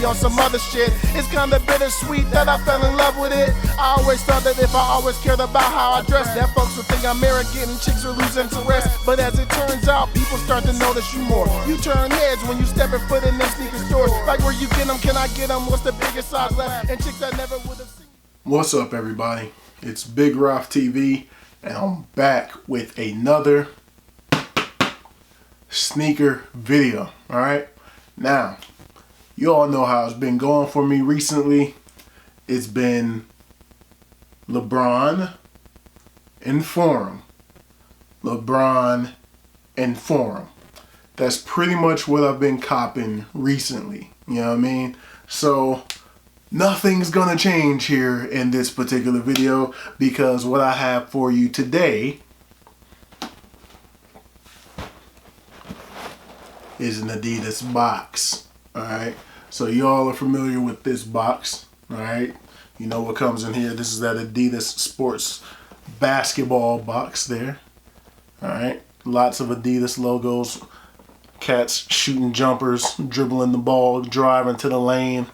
be on some other shit. It's kinda bittersweet that I fell in love with it. I always thought that if I always cared about how I dress, that folks would think I'm arrogant and chicks would lose interest. But as it turns out, people start to notice you more. You turn heads when you step and foot in them sneaker stores. Like where you get them, can I get them? What's the biggest size left? And chicks I never would have seen. What's up, everybody? It's Big Ralph TV, and I'm back with another sneaker video. Alright, now you all know how it's been going for me recently. It's been LeBron and Forum. LeBron and Forum. That's pretty much what I've been copping recently. You know what I mean? So nothing's gonna change here in this particular video, because what I have for you today is an Adidas box. Alright, so y'all are familiar with this box. Alright, you know what comes in here. This is that Adidas sports basketball box there. Alright, lots of Adidas logos, cats shooting jumpers, dribbling the ball, driving to the lane.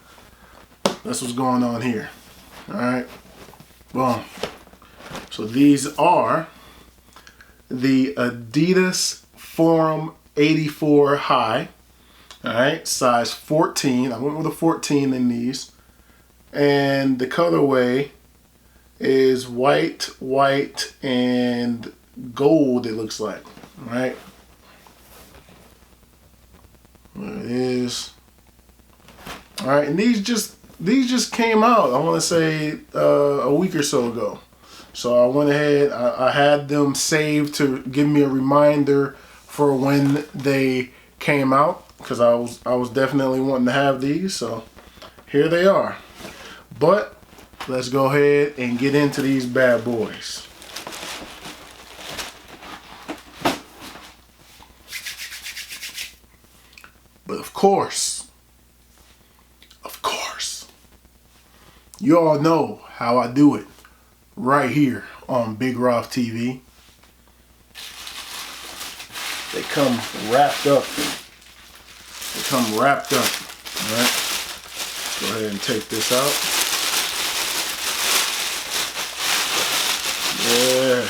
That's what's going on here. Alright, boom. So these are the Adidas Forum 84 high. Alright, size 14. I went with a 14 in these. And the colorway is white, and gold, it looks like. Alright. There it is. Alright, and these just came out, I want to say a week or so ago. So I went ahead, I had them saved to give me a reminder for when they came out, because I was definitely wanting to have these. So here they are. But let's go ahead and get into these bad boys. But of course, you all know how I do it right here on Big Ralph TV. They come wrapped up. All right. Go ahead and take this out. Yeah.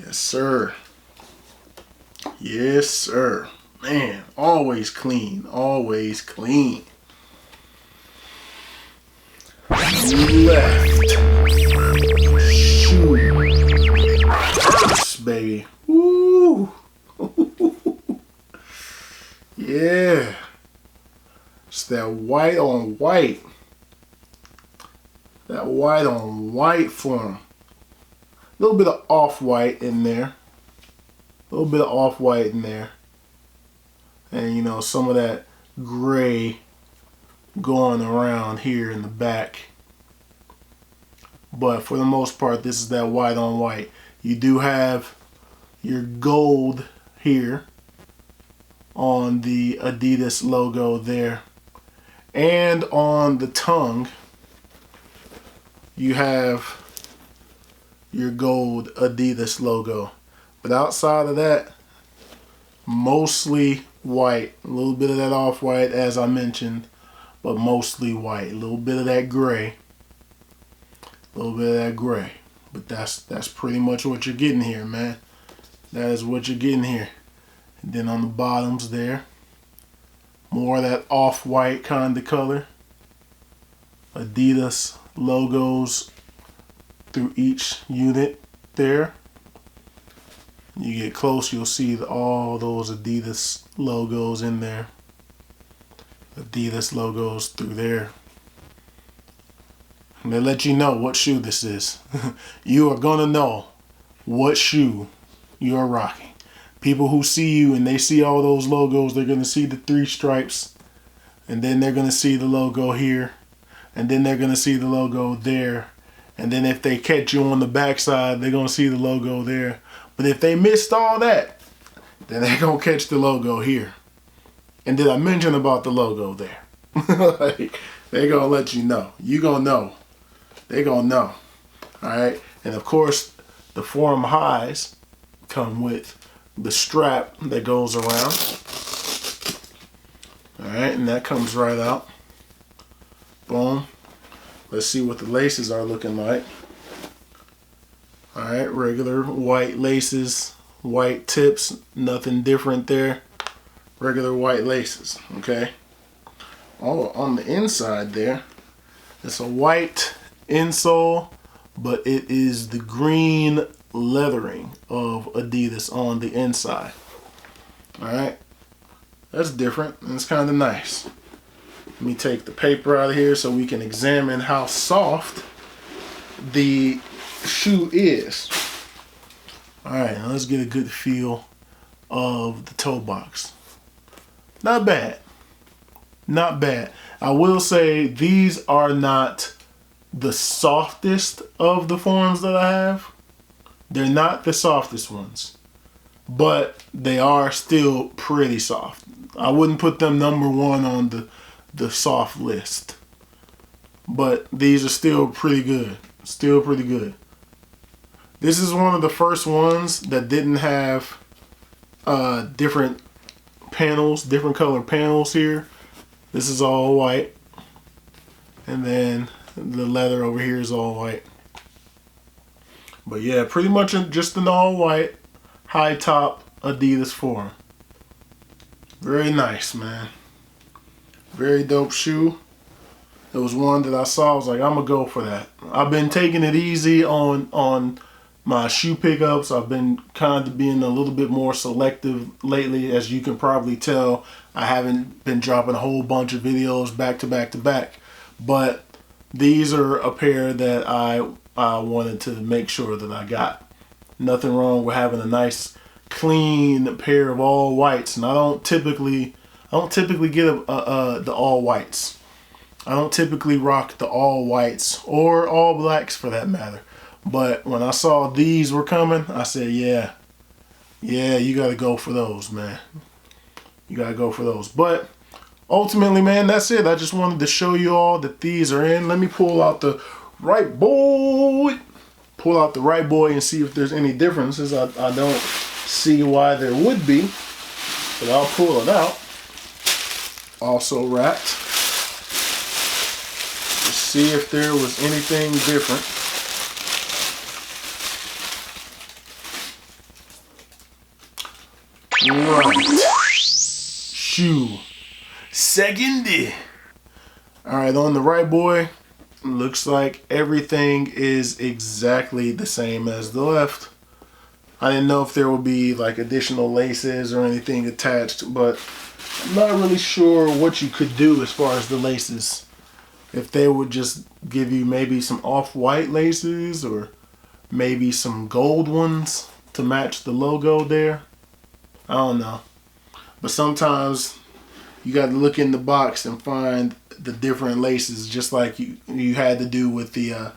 Yes, sir. Yes, sir. Man, always clean. Always clean. Left shoe first, baby. Woo! Yeah, it's that white on white. That white on white form. A little bit of off-white in there. And you know, some of that gray going around here in the back. But for the most part, this is that white on white. You do have your gold here on the Adidas logo there. And on the tongue, you have your gold Adidas logo. But outside of that, mostly white. A little bit of that off-white, as I mentioned, but mostly white. A little bit of that gray. But that's pretty much what you're getting here, man. That is what you're getting here. And then on the bottoms there, more of that off-white kind of color. Adidas logos through each unit there. You get close, you'll see all those Adidas logos in there. Adidas logos through there. And they let you know what shoe this is. You are gonna know what shoe you are rocking. People who see you and they see all those logos, they're gonna see the 3 stripes, and then they're gonna see the logo here, and then they're gonna see the logo there, and then if they catch you on the backside, they're gonna see the logo there. But if they missed all that, then they're gonna catch the logo here. And did I mention about the logo there? Like, they're gonna let you know. You gonna know. They're gonna know. Alright? And of course, the Forum highs come with the strap that goes around. Alright, and that comes right out. Boom. Let's see what the laces are looking like. Alright, regular white laces, white tips, nothing different there. Regular white laces, okay? Oh, on the inside there, it's a white insole, but it is the green leathering of Adidas on the inside. Alright, that's different and it's kind of nice. Let me take the paper out of here so we can examine how soft the shoe is. Alright, now let's get a good feel of the toe box. Not bad. Not bad. I will say these are not the softest of the forms that I have. They're not the softest ones, but they are still pretty soft. I wouldn't put them number one on the soft list, but these are still pretty good. Still pretty good. This is one of the first ones that didn't have different panels, different color panels here. This is all white, and then the leather over here is all white. But yeah, pretty much just an all white high top Adidas form. Very nice, man. Very dope shoe. It was one that I saw. I was like, I'm gonna go for that. I've been taking it easy on my shoe pickups. I've been kind of being a little bit more selective lately. As you can probably tell, I haven't been dropping a whole bunch of videos back to back to back. But these are a pair that I wanted to make sure that I got. Nothing wrong with having a nice clean pair of all whites, and I don't typically get the all whites. I don't typically rock the all whites or all blacks for that matter. But when I saw these were coming, I said, yeah, you gotta go for those, man. You gotta go for those. But ultimately, man, that's it. I just wanted to show you all that these are in. Let me pull out the right boy. Pull out the right boy and see if there's any differences. I don't see why there would be, but I'll pull it out. Also wrapped. To see if there was anything different. Right. Shoe. Second. Alright, on the right boy, looks like everything is exactly the same as the left. I didn't know if there would be like additional laces or anything attached, but I'm not really sure what you could do as far as the laces. If they would just give you maybe some off-white laces or maybe some gold ones to match the logo there. I don't know. But sometimes you got to look in the box and find the different laces, just like you had to do with the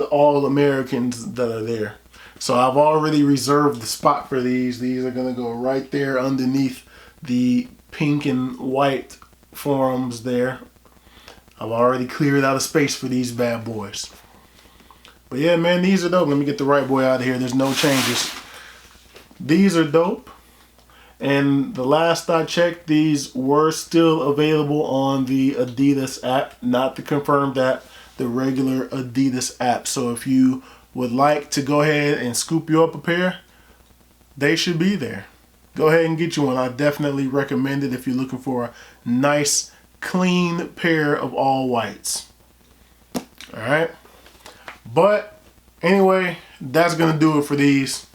All-Americans that are there. So I've already reserved the spot for these. These are going to go right there underneath the pink and white forms there. I've already cleared out a space for these bad boys. But yeah, man, these are dope. Let me get the right boy out of here. There's no changes. These are dope. And the last I checked, these were still available on the Adidas app. Not the confirmed app, the regular Adidas app. So if you would like to go ahead and scoop you up a pair, they should be there. Go ahead and get you one. I definitely recommend it if you're looking for a nice, clean pair of all whites. Alright. But anyway, that's going to do it for these.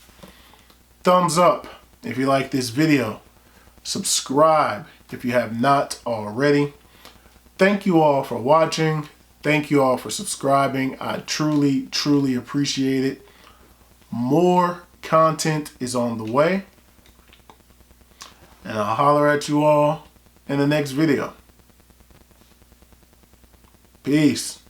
Thumbs up if you like this video. Subscribe if you have not already. Thank you all for watching. Thank you all for subscribing. I truly, truly appreciate it. More content is on the way. And I'll holler at you all in the next video. Peace.